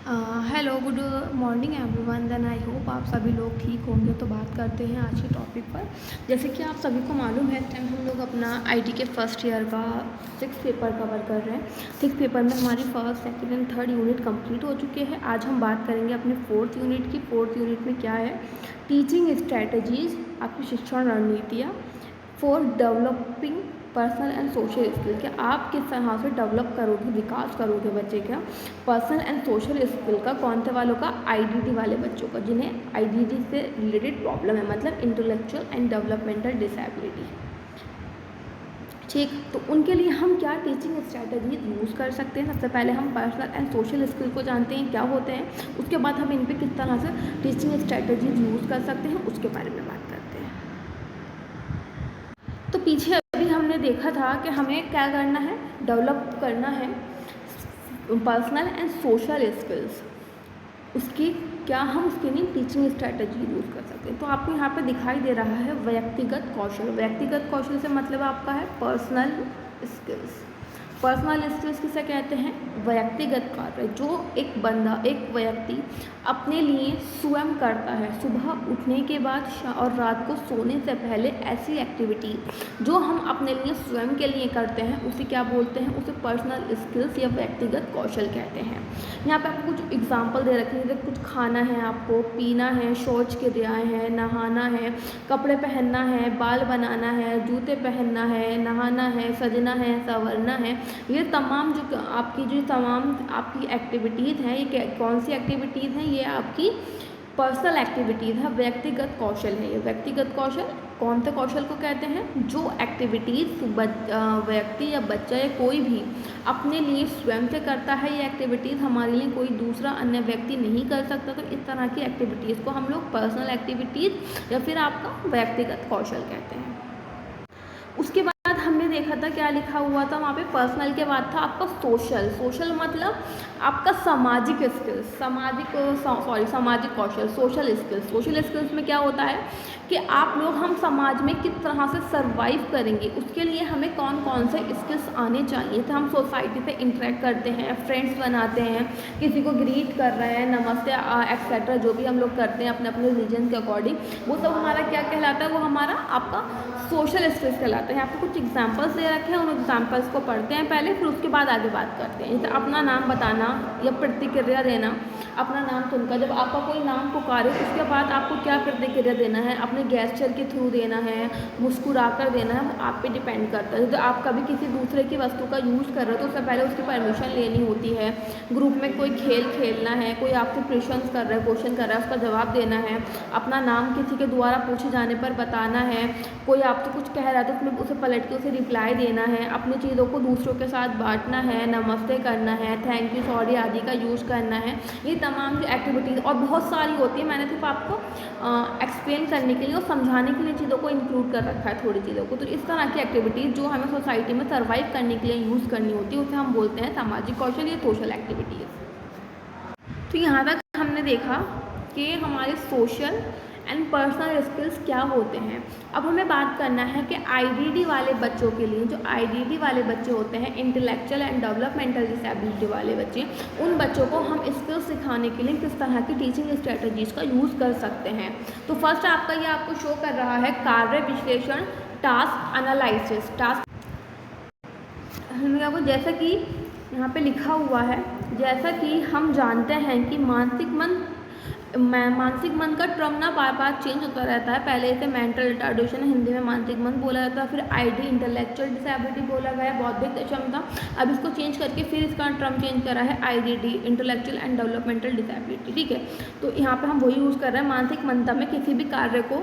Hello good morning everyone. Then I hope आप सभी लोग ठीक होंगे। तो बात करते हैं आज के टॉपिक पर। जैसे कि आप सभी को मालूम है, इस टाइम हम लोग अपना आईटी के फर्स्ट ईयर का 6 पेपर कवर कर रहे हैं। 6 पेपर में हमारी first second and third unit complete हो चुके हैं। आज हम बात करेंगे अपने फोर्थ यूनिट की। फोर्थ यूनिट में क्या है, टीचिंग स्ट्रैटेजीज, आपकी शिक्षण रणनीतियाँ for developing personal and social skill. कि आप किस तरह से डेवलप करोगे, विकास करोगे बच्चे का पर्सनल एंड सोशल स्किल का। कौन से वालों का, आईडीडी वाले बच्चों का, जिन्हें आईडीडी से रिलेटेड प्रॉब्लम है, मतलब इंटेलेक्चुअल एंड डेवलपमेंटल डिसेबिलिटी। ठीक, तो उनके लिए हम क्या टीचिंग स्ट्रैटेजी यूज़ कर सकते हैं। सबसे पहले हम पर्सनल एंड सोशल स्किल को जानते हैं क्या होते हैं, उसके बाद हम इन पर किस तरह से टीचिंग स्ट्रैटेजीज यूज़ कर सकते हैं उसके बारे में बात करते हैं। तो पीछे अभी हमने देखा था कि हमें क्या करना है, डेवलप करना है पर्सनल एंड सोशल स्किल्स। उसकी क्या हम उसके लिए टीचिंग स्ट्रैटेजी यूज़ कर सकते हैं। तो आपको यहाँ पे दिखाई दे रहा है व्यक्तिगत कौशल। व्यक्तिगत कौशल से मतलब आपका है पर्सनल स्किल्स। पर्सनल स्किल्स किसे कहते हैं, व्यक्तिगत कार्य जो एक बंदा, एक व्यक्ति अपने लिए स्वयं करता है। सुबह उठने के बाद और रात को सोने से पहले ऐसी एक्टिविटी जो हम अपने लिए स्वयं के लिए करते हैं उसे क्या बोलते हैं, उसे पर्सनल स्किल्स या व्यक्तिगत कौशल कहते हैं। यहाँ पे आपको कुछ एग्जाम्पल दे रखे हैं, जैसे कुछ खाना है, आपको पीना है, शौच क्रियाएँ हैं, नहाना है, कपड़े पहनना है, बाल बनाना है, जूते पहनना है, नहाना है, सजना है, संवरना है। ये तमाम जो आपकी एक्टिविटीज़ हैं, ये कौन सी एक्टिविटीज़ हैं, ये आपकी पर्सनल एक्टिविटीज़ है, व्यक्तिगत कौशल है। ये व्यक्तिगत कौशल कौन से कौशल को कहते हैं, जो एक्टिविटीज़ व्यक्ति या बच्चा या कोई भी अपने लिए स्वयं से करता है। ये एक्टिविटीज़ हमारे लिए कोई दूसरा अन्य व्यक्ति नहीं कर सकता। तो इस तरह की एक्टिविटीज़ को हम लोग पर्सनल एक्टिविटीज़ या फिर आपका व्यक्तिगत कौशल कहते हैं। उसके बाद हमने देखा था क्या लिखा हुआ था वहाँ पे, पर्सनल के बाद था आपका सोशल। सोशल मतलब आपका सामाजिक स्किल्स, सामाजिक कौशल, सोशल स्किल्स। सोशल स्किल्स में क्या होता है कि आप लोग, हम समाज में किस तरह से सर्वाइव करेंगे, उसके लिए हमें कौन कौन से स्किल्स आने चाहिए। तो हम सोसाइटी से इंटरेक्ट करते हैं, फ्रेंड्स बनाते हैं, किसी को ग्रीट कर रहे हैं, नमस्ते एक्सेट्रा जो भी हम लोग करते हैं अपने अपने रिलीजन के अकॉर्डिंग, वो सब हमारा क्या कहलाता है, वो हमारा आपका सोशल स्किल्स कहलाता है। आपको कुछ एग्जाम्पल्स दे रखे हैं, उन एग्जाम्पल्स को पढ़ते हैं पहले, फिर उसके बाद आगे बात करते हैं। जैसे अपना नाम बताना या प्रतिक्रिया देना। अपना नाम सुनकर जब आपका कोई नाम पुकारे उसके बाद आपको क्या प्रतिक्रिया देना है, अपने गेस्चर के थ्रू देना है, मुस्कुरा कर देना है, वो आप पे डिपेंड करता है। जब आप कभी किसी दूसरे की वस्तु का यूज़ कर रहे हो तो उससे पहले उसकी परमिशन लेनी होती है। ग्रुप में कोई खेल खेलना है, कोई आपसे क्वेश्चन कर रहा है, उसका जवाब देना है। अपना नाम किसी के द्वारा पूछे जाने पर बताना है। कोई आपसे कुछ कह रहा है तो उसमें उसे पलट के उसे रिप्लाई देना है। अपनी चीज़ों को दूसरों के साथ बांटना है, नमस्ते करना है, थैंक यू, सॉरी आदि का यूज़ करना है। ये तमाम जो एक्टिविटीज़ और बहुत सारी होती है, मैंने सिर्फ आपको एक्सप्लेन करने के लिए और समझाने के लिए चीज़ों को इंक्लूड कर रखा है, थोड़ी चीज़ों को। तो इस तरह की एक्टिविटीज़ जो हमें सोसाइटी में सर्वाइव करने के लिए यूज़ करनी होती है उसे हम बोलते हैं सामाजिक कौशल या सोशल एक्टिविटीज़। तो यहाँ तक हमने देखा कि हमारे सोशल एंड पर्सनल स्किल्स क्या होते हैं। अब हमें बात करना है कि आईडीडी वाले बच्चों के लिए, जो आईडीडी वाले बच्चे होते हैं, इंटेलेक्चुअल एंड डेवलपमेंटल डिसेबिलिटी वाले बच्चे, उन बच्चों को हम स्किल्स सिखाने के लिए किस तरह की टीचिंग स्ट्रेटजीज़ का यूज़ कर सकते हैं। तो फर्स्ट आपका ये आपको शो कर रहा है कार्य विश्लेषण, टास्क एनालिसिस। जैसा कि यहाँ पे लिखा हुआ है, जैसा कि हम जानते हैं कि मानसिक मन का टर्म ना बार बार चेंज होता रहता है। पहले इसे मेंटल रिटार्डेशन, हिंदी में मानसिक मन बोला जाता है, फिर आईडी इंटेलेक्चुअल डिसेबिलिटी बोला गया, बौद्धिक क्षमता। अब इसको चेंज करके फिर इसका टर्म चेंज करा है IDD, intellectual and developmental disability. ठीक है, तो यहाँ पे हम वही यूज़ कर रहे हैं। मानसिक मंदता में किसी भी कार्य को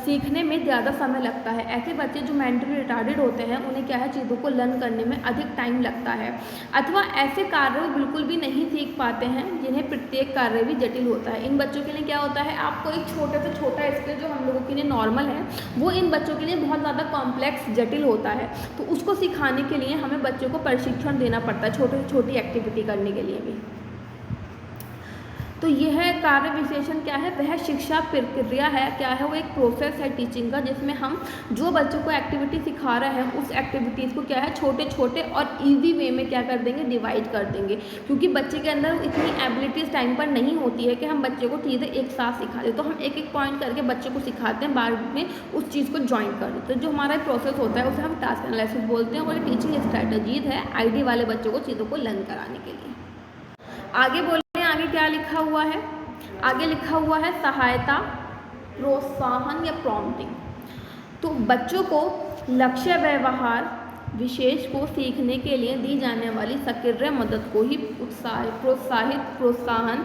सीखने में ज़्यादा समय लगता है। ऐसे बच्चे जो मेंटली रिटार्डेड होते हैं उन्हें क्या है, चीज़ों को लर्न करने में अधिक टाइम लगता है, अथवा ऐसे कार्य बिल्कुल भी नहीं सीख पाते हैं जिन्हें प्रत्येक कार्य भी जटिल होता है। इन बच्चों के लिए क्या होता है, आपको एक छोटे से छोटा स्किल जो हम लोगों के लिए नॉर्मल है, वो इन बच्चों के लिए बहुत ज़्यादा कॉम्प्लेक्स, जटिल होता है। तो उसको सिखाने के लिए हमें बच्चों को प्रशिक्षण देना पड़ता है, छोटी से छोटी एक्टिविटी करने के लिए भी। तो यह कार्य विशेषण क्या है, वह शिक्षा प्रक्रिया है, क्या है वो एक प्रोसेस है टीचिंग का, जिसमें हम जो बच्चों को एक्टिविटी सिखा रहे हैं उस एक्टिविटीज़ को क्या है छोटे छोटे और इजी वे में क्या कर देंगे, डिवाइड कर देंगे, क्योंकि बच्चे के अंदर इतनी एबिलिटीज़ टाइम पर नहीं होती है कि हम बच्चे को चीज़ें एक साथ सिखा दें। तो हम एक एक पॉइंट करके बच्चे को सिखाते हैं, बाद में उस चीज़ को ज्वाइन कर देते हैं। जो हमारा प्रोसेस होता है उसे हम टास्क एनालिसिस बोलते हैं, और ये टीचिंग स्ट्रैटेजीज है आईडी वाले बच्चों को चीज़ों को लर्न कराने के लिए। आगे बोलते हैं, आगे क्या लिखा हुआ है, आगे लिखा हुआ है सहायता, प्रोत्साहन या प्रॉम्प्टिंग। तो बच्चों को लक्ष्य व्यवहार विशेष को सीखने के लिए दी जाने वाली सक्रिय मदद को ही प्रोत्साहन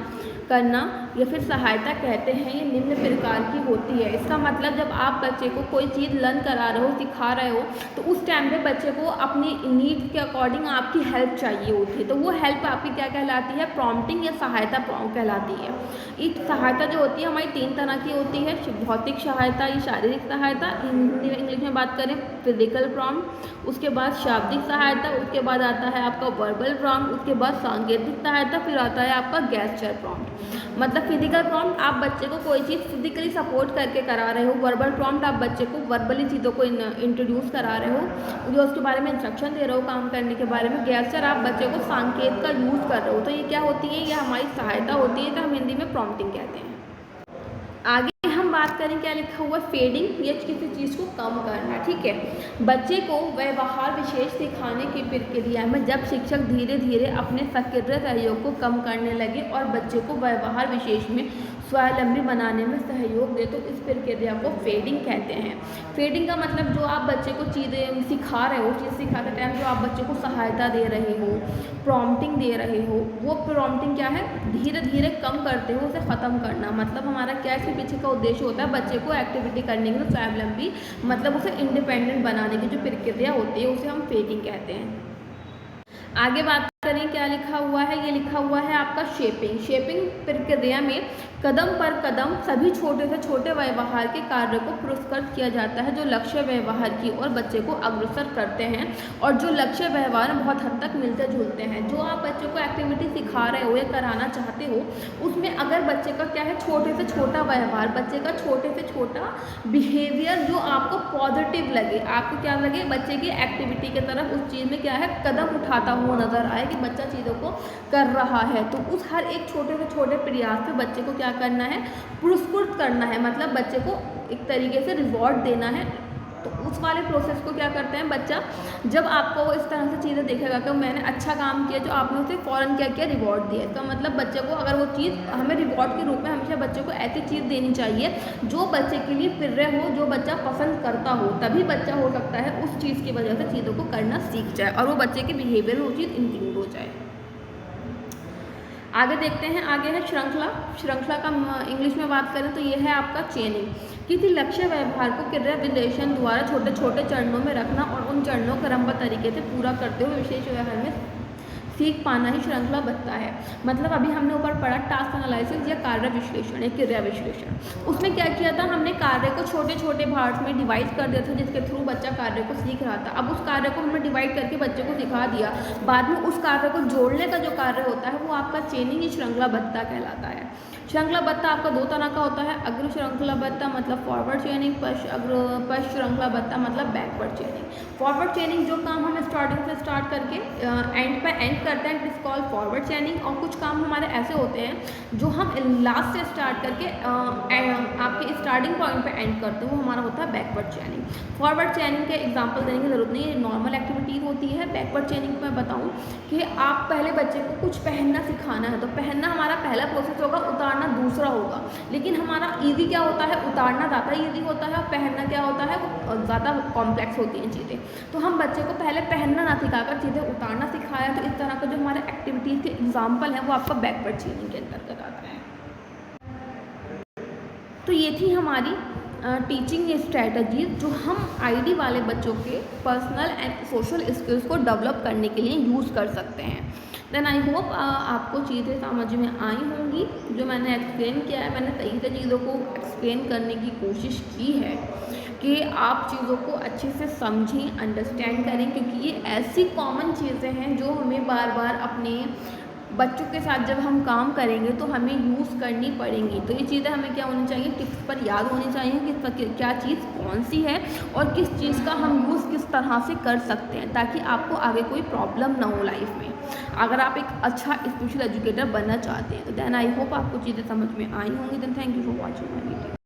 करना या फिर सहायता कहते हैं। ये निम्न प्रकार की होती है। इसका मतलब जब आप बच्चे को कोई चीज़ लर्न करा रहे हो, सिखा रहे हो, तो उस टाइम पे बच्चे को अपनी नीड के अकॉर्डिंग आपकी हेल्प चाहिए होती है, तो वो हेल्प आपकी क्या कहलाती है, प्रॉम्प्टिंग या सहायता कहलाती है। इस सहायता जो होती है हमारी 3 तरह की होती है, भौतिक सहायता, ये शारीरिक सहायता, इंग्लिश में बात करें फिजिकल प्रॉम्प्ट, उसके बाद शाब्दिक सहायता, उसके बाद आता है आपका वर्बल प्रॉम्प्ट, उसके बाद सांकेतिक सहायता, फिर आता है आपका गेस्चर प्रॉम्प्ट। मतलब फिजिकल प्रॉम्प्ट आप बच्चे को कोई चीज़ फिजिकली सपोर्ट करके करा रहे हो, वर्बल प्रॉम्प्ट आप बच्चे को वर्बली चीज़ों को इंट्रोड्यूस करा रहे हो, जो उसके बारे में इंस्ट्रक्शन दे रहे हो काम करने के बारे में। गेस्चर आप बच्चे को संकेत का यूज़ कर रहे हो, तो ये क्या होती है, ये हमारी सहायता होती है, तो हम हिंदी में प्रॉम्प्टिंग कहते हैं। आगे हम बात करें क्या लिखा हुआ, फेडिंग, या किसी चीज़ को कम करना। ठीक है, बच्चे को व्यवहार विशेष सिखाने की प्रक्रिया में जब शिक्षक धीरे धीरे अपने सक्रिय सहयोग को कम करने लगे और बच्चे को व्यवहार विशेष में स्वावलंबी बनाने में सहयोग दे, तो इस प्रक्रिया को फेडिंग कहते हैं। फेडिंग का मतलब जो आप बच्चे को चीज़ें सिखा रहे हो, चीज़ सिखाते टाइम जो आप बच्चे को सहायता दे रहे हो, प्रॉम्प्टिंग दे रहे हो, वो प्रॉम्प्टिंग क्या है, धीरे धीरे कम करते हो, उसे ख़त्म करना। मतलब हमारा क्या इसके पीछे का उद्देश्य होता है, बच्चे को एक्टिविटी करने के लिए स्वावलंबी, मतलब उसे इंडिपेंडेंट बनाने की जो प्रक्रिया होती है उसे हम फेडिंग कहते हैं। आगे बात करें क्या लिखा हुआ है, ये लिखा हुआ है आपका शेपिंग। शेपिंग प्रक्रिया में कदम पर कदम सभी छोटे से छोटे व्यवहार के कार्य को पुरस्कृत किया जाता है जो लक्ष्य व्यवहार की ओर बच्चे को अग्रसर करते हैं और जो लक्ष्य व्यवहार बहुत हद तक मिलते जुलते हैं। जो आप बच्चे को एक्टिविटी सिखा रहे हो या कराना चाहते हो, उसमें अगर बच्चे का क्या है, छोटे से छोटा व्यवहार, बच्चे का छोटे से छोटा बिहेवियर जो आपको पॉजिटिव लगे, आपको क्या लगे, बच्चे की एक्टिविटी की तरफ उस चीज़ में क्या है कदम उठाता हुआ नजर आए कि बच्चा चीज़ों को कर रहा है, तो उस हर एक छोटे से छोटे प्रयास पे बच्चे को क्या करना है, पुरस्कृत करना है, मतलब बच्चे को एक तरीके से रिवॉर्ड देना है। तो उस वाले प्रोसेस को क्या करते हैं, बच्चा जब आपको इस तरह से चीज़ें देखेगा कि मैंने अच्छा काम किया, जो आपने उसे फ़ौरन क्या किया, रिवॉर्ड दिया। इसका मतलब बच्चे को अगर वो चीज़, हमें रिवॉर्ड के रूप में हमेशा बच्चे को ऐसी चीज़ देनी चाहिए जो बच्चे के लिए प्रिय हो, जो बच्चा पसंद करता हो, तभी बच्चा हो सकता है उस चीज़ की वजह से चीज़ों को करना सीख जाए और वो बच्चे के बिहेवियर में वो चीज़ इंक्लूड हो जाए। आगे देखते हैं, आगे है श्रृंखला। श्रृंखला का इंग्लिश में बात करें तो ये है आपका चेनिंग। किसी लक्ष्य व्यवहार को क्रिया विश्लेषण द्वारा छोटे छोटे चरणों में रखना और उन चरणों को क्रमबद्ध तरीके से पूरा करते हुए विशेष व्यवहार में सीख पाना ही श्रृंखलाबद्धता है। मतलब अभी हमने ऊपर पढ़ा टास्क एनालिसिस या कार्य विश्लेषण या क्रिया विश्लेषण। उसमें क्या किया था, हमने कार्य को छोटे छोटे पार्ट्स में डिवाइड कर दिया था जिसके थ्रू बच्चा कार्य को सीख रहा था। अब उस कार्य को हमने डिवाइड करके बच्चे को सिखा दिया, बाद में उस कार्य को जोड़ने का जो कार्य होता है वो आपका चेनिंग श्रृंखलाबद्धता कहलाता है। श्रृंखलाबद्धता आपका 2 तरह का होता है, अग्र श्रृंखलाबद्धता मतलब फॉरवर्ड चेनिंग, पश्च श्रृंखलाबद्धता मतलब बैकवर्ड चेनिंग। फॉरवर्ड चेनिंग जो काम हम स्टार्टिंग से स्टार्ट करके एंड पे एंड करते हैं, इट इज कॉल्ड फॉरवर्ड चेनिंग। और कुछ काम हमारे ऐसे होते हैं जो हम लास्ट से स्टार्ट करके आपके स्टार्टिंग पॉइंट पे एंड करते हैं, वो हमारा होता है बैकवर्ड चेनिंग। फॉरवर्ड चेनिंग के एग्जांपल देने की जरूरत नहीं है, नॉर्मल एक्टिविटीज होती है। बैकवर्ड चेनिंग में बताऊँ कि आप पहले बच्चे को कुछ पहनना सिखाना है, तो पहनना हमारा पहला प्रोसेस होगा, उतारना दूसरा होगा। लेकिन हमारा ईजी क्या होता है, उतारना ज़्यादा ईजी होता है और पहनना क्या होता है, वो ज़्यादा कॉम्प्लेक्स होती हैं चीज़ें। तो हम बच्चे को पहले पहनना ना सिखाकर चीज़ें उतारना सिखाया, तो इस तरह का जो हमारे एक्टिविटीज़ के एग्जाम्पल हैं वो आपका बैकवर्ड चेनिंग के अंतर्गत आता है। तो ये थी हमारी टीचिंग स्ट्रैटेजीज जो हम आईडी वाले बच्चों के पर्सनल एंड सोशल स्किल्स को डेवलप करने के लिए यूज़ कर सकते हैं। देन आई होप आपको चीज़ें समझ में आई होंगी। जो मैंने एक्सप्लेन किया है, मैंने सही से चीज़ों को एक्सप्लेन करने की कोशिश की है कि आप चीज़ों को अच्छे से समझें, अंडरस्टैंड करें, क्योंकि ये ऐसी कॉमन चीज़ें हैं जो हमें बार बार अपने बच्चों के साथ जब हम काम करेंगे तो हमें यूज़ करनी पड़ेंगी। तो ये चीज़ें हमें क्या होनी चाहिए, टिप्स पर याद होनी चाहिए कि क्या चीज़ कौन सी है और किस चीज़ का हम यूज़ किस तरह से कर सकते हैं, ताकि आपको आगे कोई प्रॉब्लम ना हो लाइफ में। अगर आप एक अच्छा स्पेशल एजुकेटर बनना चाहते हैं तो देन आई होप आपको चीज़ें समझ में आई होंगी। Then thank you for watching my video.